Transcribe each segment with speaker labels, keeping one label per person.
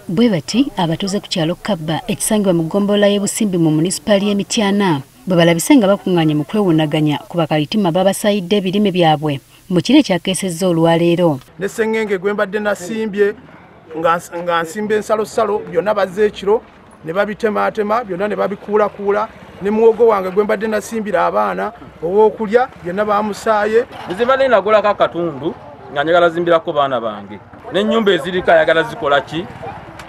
Speaker 1: Bwe bati abatuuze ku kyalo Kabba ekisangibwa mu ggombolola y'e Busimbi mu munisipaali y'e Mityana bwe balabise nga bakuŋŋaanye mu kwewunaganya ku bakalitima babasayidde ebirime byabwe mu kiro ekyakeesezza olwaleero.
Speaker 2: Ne sengenge gwe mbadde nasimbye nga nsimba ensalosalo byonna bazze ekiro ne babitematema byonna ne babikuulakuula ne muwogo wange gwe mbadde nasimbira abaana ow'okulya byonna bamusaaye.
Speaker 3: Nziba ne nagulako akatundu nga njagala zimbirako baana bange n'ennyumba eziriko ayagala zikola ki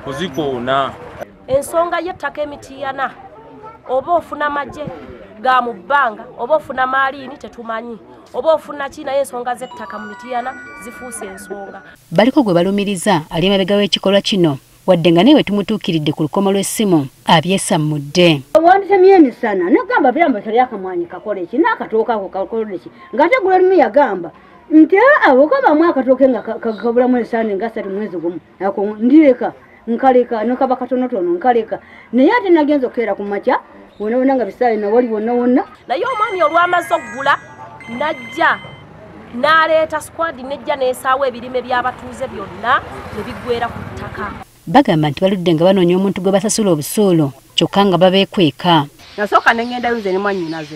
Speaker 3: kuzikoona.
Speaker 4: Ensonga y'ettaka e Mityana oba ofuna magye ga mu bbanga oba ofuna maaliini tetumanyi oba ofuna ki naye ensonga z'ettaka mu Mityana zifuuse ensonga.
Speaker 1: Baliko gwe balumiriza ali emabega w'ekikolwa kino wadde nga newe tumutuukiridde ku lukomo lw'essimu abyesammudde.
Speaker 5: Wandisemye emisana negamba byamba tali akamwanyi kakole ki n'akatooka ako kakole ki ng'ate gula limu yagamba nti aboko bamwe akatooke nga kabulamu ensaani nga 3 mwezi gumu ako ndireka nkaleka nokaba katonotono nkaleka naye ate nagenza okukeera ku makya wona nga bisaayi na wali wonna
Speaker 4: naye omwami olw'amaze okugula najja n'aleeta squad nejja n'esaawa ebirime by'abatuuze byonna ne biggweera ku ttaka.
Speaker 1: Bagamba nti baludde nga banoonya omuntu gwe basasula obusuulu kyokka nga babeekweka.
Speaker 5: Nasooka ne ngendayo nze ne mwannyinaze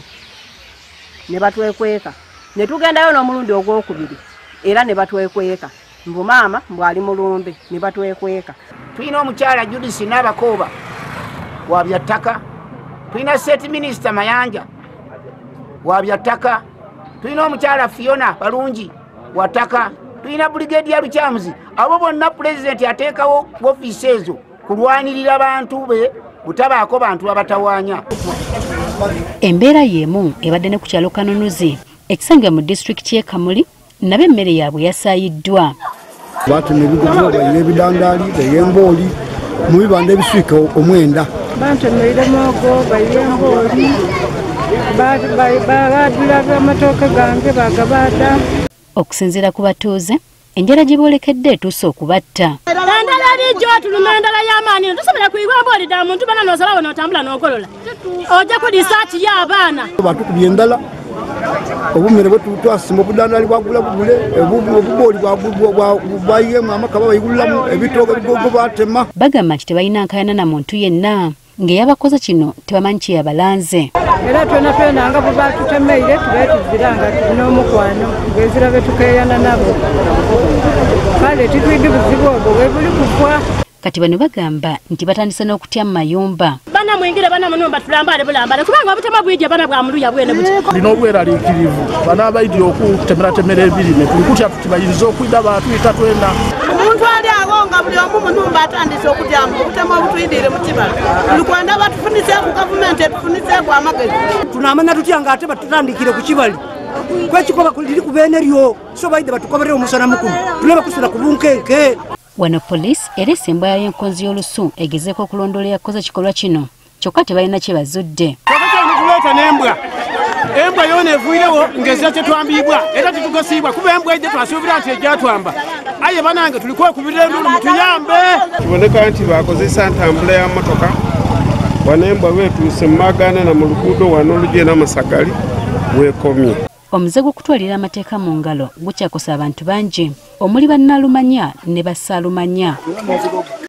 Speaker 5: ne batwekweka ne tugendayo n'omulundi ogwokubiri era ne batwekweka mbu maama mbwali mulumbe ne batwekweka.
Speaker 6: Tulina omukyala Judisi n'abakooba wa byattaka, tulina State Minister Mayanja wa byattaka, tulina omukyala Fiona Balungi wa ttaka, tulina Brigadier Luchamuzi. Abo bonna President ateekawo ofiisi ezo kulwanirira bantu be butabaako bantu abatawaanya.
Speaker 1: Embeera y'emu ebadde ne ku kyalo Kanonuzi ekisangibwa mu disitulikiti y'e Kamuli nabo emmere yaabwe yasaayiddwa.
Speaker 7: Batemye ebigogo balina ebidandaali ey'embooli mu bibanda ebiswika 9.
Speaker 8: Bantemeire mwogo balina embooli baadula amatooke gange bagabaada.
Speaker 1: Okusinziira ku batuuze enjala gye boolekedde etuuse okubatta.
Speaker 8: Endala lijjo tuluma endala y'amaanyi tusobola kuyigwa mbooli dda muntu bana n'osalawo n'otambula n'ogolola ojja ku risaati y'abaana.
Speaker 7: Batukubye endala obumere bwe twasimba obudandaali bwagula bugule obubooli bwayiyemu amaka babayiguliramu ebitooke ebigogo baatema.
Speaker 1: Bagamba nti tebalina nkaayana na muntu yenna ng'eyabakoze kino tebamanyi kye yabalanze.
Speaker 8: Era twena nga bwe batutemeire tube tuzira nga tulina omukwano ng'ezirabe tukeeyana nabo kale titwidde buzibu obwo bwe buli kufwa.
Speaker 1: Kati bano bagamba nti batandise n'okutya mu mayumba.
Speaker 8: Bana mwingire bana munumba tulambale bulambale kubanga obutema bwije bana bwa muluya bwene buti.
Speaker 2: Lino obweraliikirivu bana abaidi okutemera ebirime tulikutya tuti bayinza okwida batuyita twena.
Speaker 9: Omuntu ali awo nga buli omu munumba atandise okutyamu obutema obutuyidire mu kibala tulikwenda batufunise ku gavumenti etufunise ku amagezi.
Speaker 10: Tunamanya tutya nga ate batutandikire ku kibali kwekikoba liri ku beene lyo so baide batukoberera omusana mukulu tulaba kusula ku bunkenke.
Speaker 1: Wano poliisi erese embwa y'enkonzi y'olusu egezeeko okulondoola eyakoze ekikolwa kino kyokka tebalina kye bazudde.
Speaker 2: Tuleeta n'embwa embwa yoona evuirewo ng'ezira kye twambibwa era tetugasiibwa kuba embwa ejje twasuubira nti ejjatwamba aye banange tuliko okubirira endulu mutuyambe.
Speaker 11: Kiboneka nti bakozesa ntambula ya motoka wano embwa beetuuse mu Magana na mu luguudo wano olugenda Masagali weekomye.
Speaker 1: Omuze gw'okutwalira amateeka mu ngalo gukyakosa abantu bangi omuli bannalumanya ne bassaalumanya.